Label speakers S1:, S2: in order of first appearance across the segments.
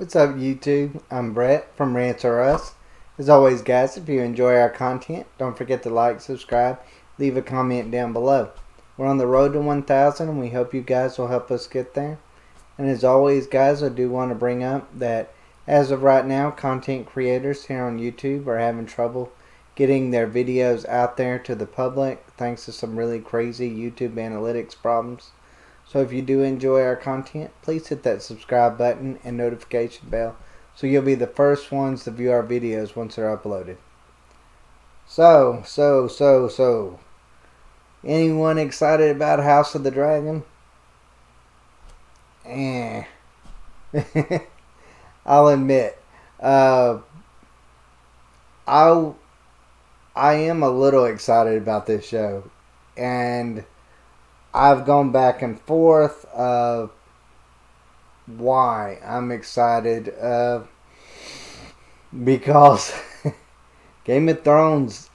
S1: What's up, YouTube? I'm Brett from Rants or Us. As always, guys, if you enjoy our content, don't forget to like, subscribe, leave a comment down below. We're on the road to 1,000, and we hope you guys will help us get there. And as always, guys, I do want to bring up that as of right now, content creators here on YouTube are having trouble getting their videos out there to the public thanks to some really crazy YouTube analytics problems. So if you do enjoy our content, please hit that subscribe button and notification bell so you'll be the first ones to view our videos once they're uploaded. So. Anyone excited about House of the Dragon? I'll admit, I am a little excited about this show, and I've gone back and forth of why I'm excited, because Game of Thrones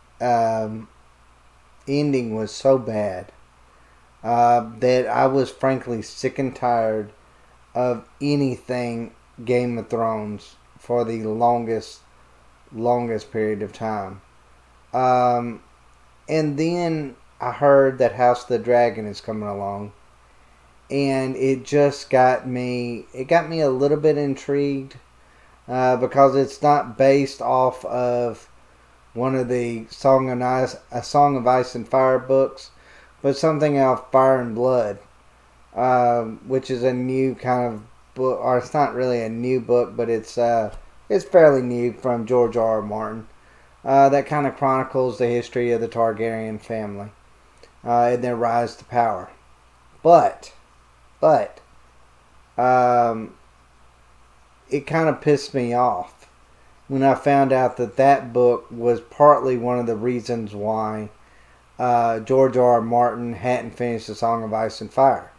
S1: ending was so bad that I was frankly sick and tired of anything Game of Thrones for the longest period of time. And then I heard that House of the Dragon is coming along, and it just got me a little bit intrigued, because it's not based off of one of the Song of Ice and Fire books, but something off Fire and Blood, which is a new kind of book, or it's not really a new book, but it's fairly new from George R. R. Martin. That kind of chronicles the history of the Targaryen family and their rise to power. But it kind of pissed me off when I found out that book was partly one of the reasons why George R. R. Martin hadn't finished The Song of Ice and Fire.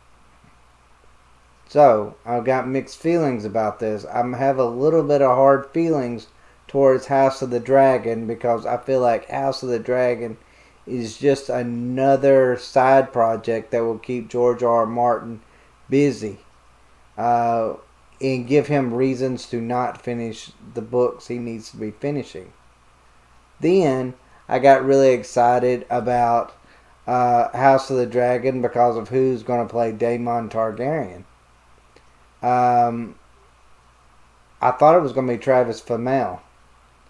S1: So, I've got mixed feelings about this. I have a little bit of hard feelings towards House of the Dragon, because I feel like House of the Dragon is just another side project that will keep George R. R. Martin busy and give him reasons to not finish the books he needs to be finishing. Then I got really excited about House of the Dragon because of who's going to play Daemon Targaryen. I thought it was going to be Travis Fimmel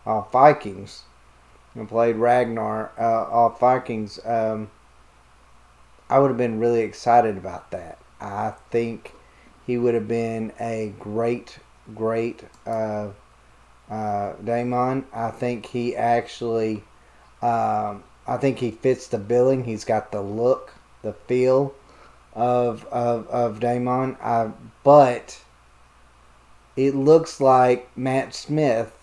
S1: off Vikings, who played Ragnar off Vikings. I would have been really excited about that. I think he would have been a great Daemon. I think he actually, I think he fits the billing. He's got the look, the feel of Daemon. But it looks like Matt Smith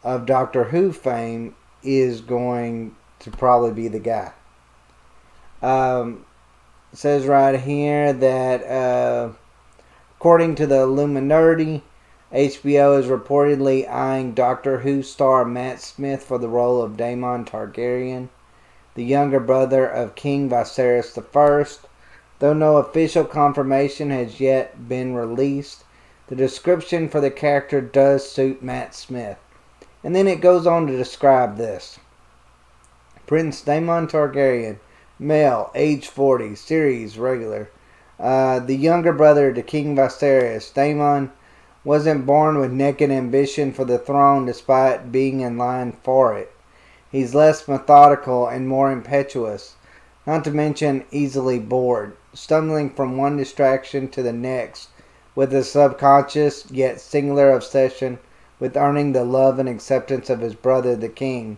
S1: of Doctor Who fame is going to probably be the guy. It says right here that according to the Illuminati, HBO is reportedly eyeing Doctor Who star Matt Smith for the role of Daemon Targaryen, the younger brother of King Viserys I. Though no official confirmation has yet been released, the description for the character does suit Matt Smith. And then it goes on to describe this. Prince Daemon Targaryen, male, age 40, series regular. The younger brother to King Viserys. Daemon wasn't born with naked ambition for the throne despite being in line for it. He's less methodical and more impetuous, not to mention easily bored, stumbling from one distraction to the next with a subconscious yet singular obsession with earning the love and acceptance of his brother the king.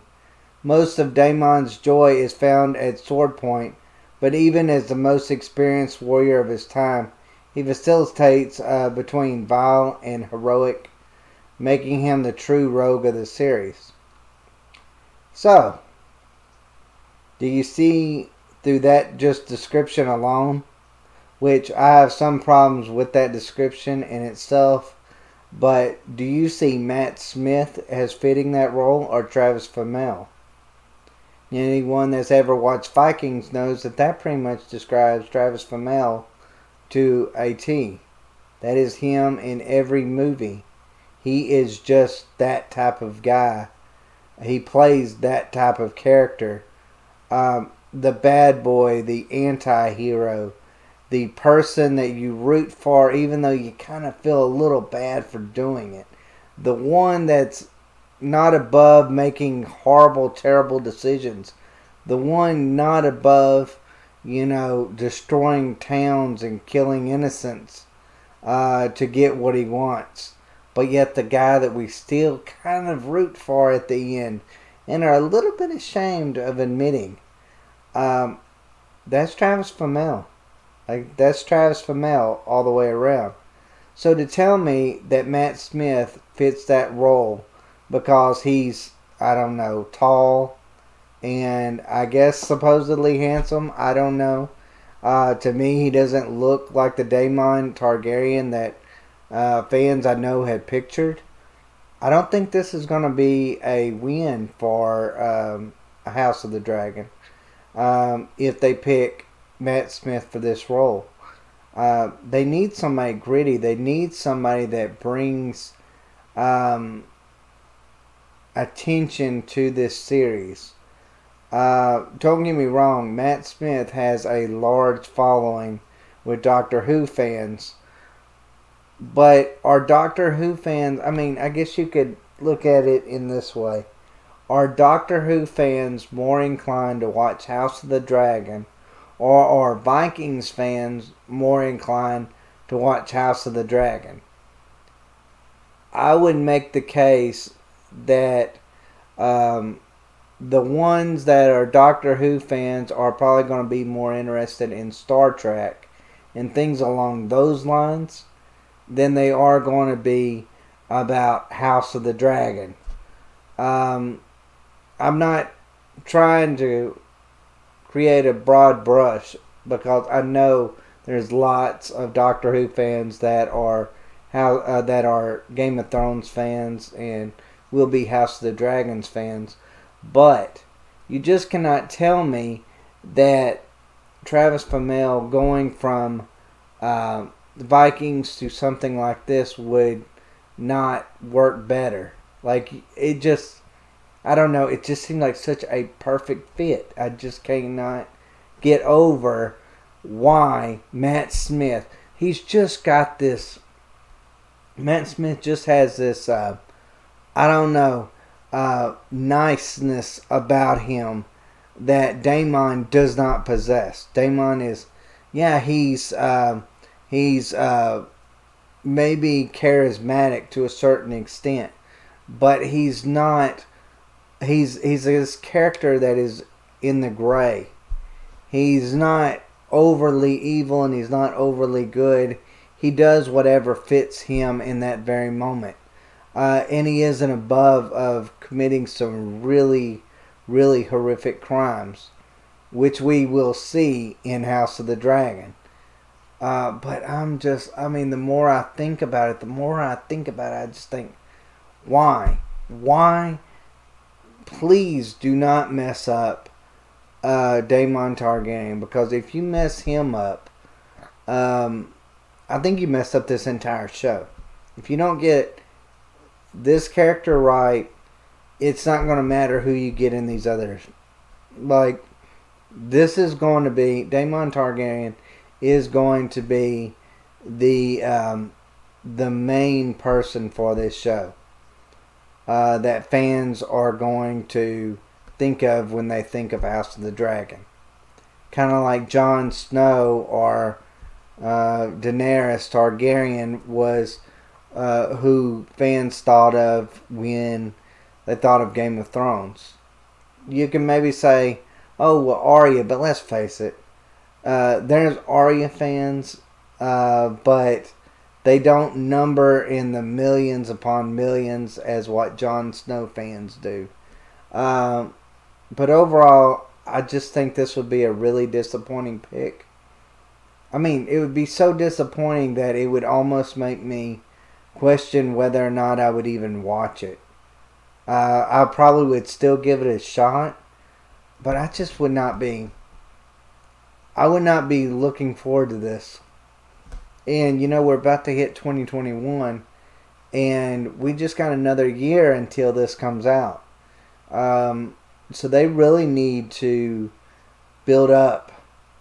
S1: Most of Daemon's joy is found at sword point, but even as the most experienced warrior of his time, he facilitates between vile and heroic, making him the true rogue of the series. So, do you see through that just description alone, which I have some problems with that description in itself, but do you see Matt Smith as fitting that role, or Travis Fimmel? Anyone that's ever watched Vikings knows that pretty much describes Travis Fimmel to a T. That is him in every movie he is just that type of guy. He plays that type of character. The bad boy, the anti-hero, the person that you root for even though you kind of feel a little bad for doing it. The one that's not above making horrible, terrible decisions. The one not above, destroying towns and killing innocents to get what he wants. But yet the guy that we still kind of root for at the end and are a little bit ashamed of admitting. That's Travis Fimmel. That's Travis Fimmel all the way around. So to tell me that Matt Smith fits that role because he's, I don't know, tall and I guess supposedly handsome, I don't know. To me, he doesn't look like the Daemon Targaryen that fans I know had pictured. I don't think this is going to be a win for House of the Dragon if they pick Matt Smith for this role. They need somebody gritty. They need somebody that brings attention to this series. Don't get me wrong, Matt Smith has a large following with Doctor Who fans. But are Doctor Who fans, I guess you could look at it in this way. Are Doctor Who fans more inclined to watch House of the Dragon, or are Vikings fans more inclined to watch House of the Dragon? I would make the case that the ones that are Doctor Who fans are probably going to be more interested in Star Trek and things along those lines than they are going to be about House of the Dragon. I'm not trying to create a broad brush because I know there's lots of Doctor Who fans that are Game of Thrones fans and will be House of the Dragons fans, but you just cannot tell me that Travis Fimmel going from the Vikings to something like this would not work better. I don't know, it just seemed like such a perfect fit. I just cannot get over why Matt Smith, he's just got this, Matt Smith just has this, niceness about him that Daemon does not possess. Daemon is, he's maybe charismatic to a certain extent, but he's not. He's this character that is in the gray. He's not overly evil and he's not overly good. He does whatever fits him in that very moment. And he isn't above of committing some really, really horrific crimes, which we will see in House of the Dragon. But the more I think about it, I just think, why? Why? Please do not mess up Daemon Targaryen, because if you mess him up, I think you messed up this entire show. If you don't get this character right, it's not going to matter who you get in these others. This is going to be, Daemon Targaryen is going to be the main person for this show. That fans are going to think of when they think of House of the Dragon. Kind of like Jon Snow or Daenerys Targaryen was who fans thought of when they thought of Game of Thrones. You can maybe say, oh, well, Arya, but let's face it. There's Arya fans, but they don't number in the millions upon millions as what Jon Snow fans do. But overall, I just think this would be a really disappointing pick. It would be so disappointing that it would almost make me question whether or not I would even watch it. I probably would still give it a shot, but I just would not be. I would not be looking forward to this. And we're about to hit 2021, and we just got another year until this comes out. So they really need to build up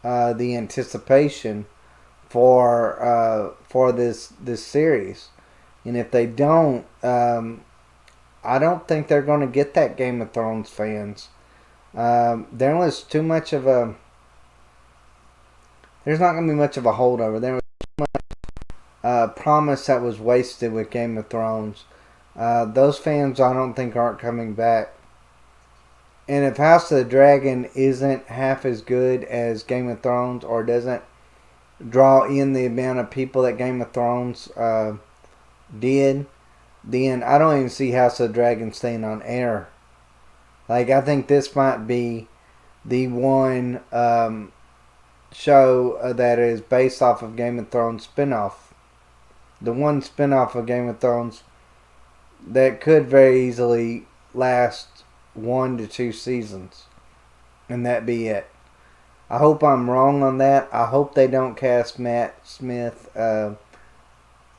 S1: the anticipation for this series, and if they don't, I don't think they're going to get that Game of Thrones fans. There was too much of a. There's not going to be much of a holdover. There was too much promise that was wasted with Game of Thrones. Those fans, I don't think, aren't coming back. And if House of the Dragon isn't half as good as Game of Thrones, or doesn't draw in the amount of people that Game of Thrones did, then I don't even see House of the Dragon staying on air. Like, I think this might be the one show that is based off of Game of Thrones spinoff. The one spinoff of Game of Thrones that could very easily last 1 to 2 seasons, and that be it. I hope I'm wrong on that. I hope they don't cast Matt Smith. I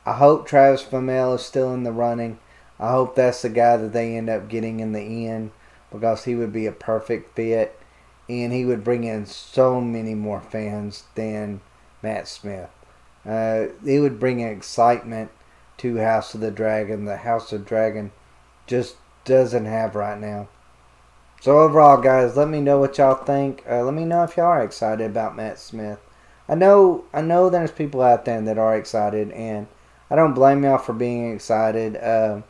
S1: hope Travis Fimmel is still in the running. I hope that's the guy that they end up getting in the end, because he would be a perfect fit, and he would bring in so many more fans than Matt Smith. He would bring excitement to House of the Dragon. The House of the Dragon just doesn't have right now. So overall, guys, let me know what y'all think. Let me know if y'all are excited about Matt Smith. I know there's people out there that are excited, and I don't blame y'all for being excited. I'm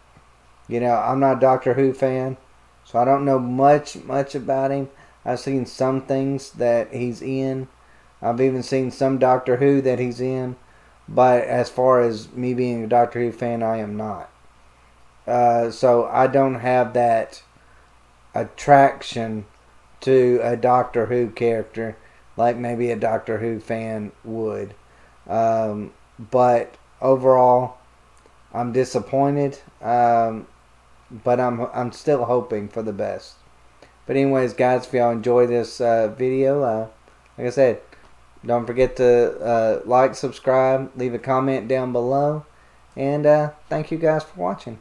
S1: not a Doctor Who fan, so I don't know much about him. I've seen some things that he's in. I've even seen some Doctor Who that he's in. But as far as me being a Doctor Who fan, I am not. So I don't have that attraction to a Doctor Who character like maybe a Doctor Who fan would. But overall, I'm disappointed. But I'm still hoping for the best. But anyways, guys, if y'all enjoy this video, like I said, don't forget to like, subscribe, leave a comment down below, and thank you guys for watching.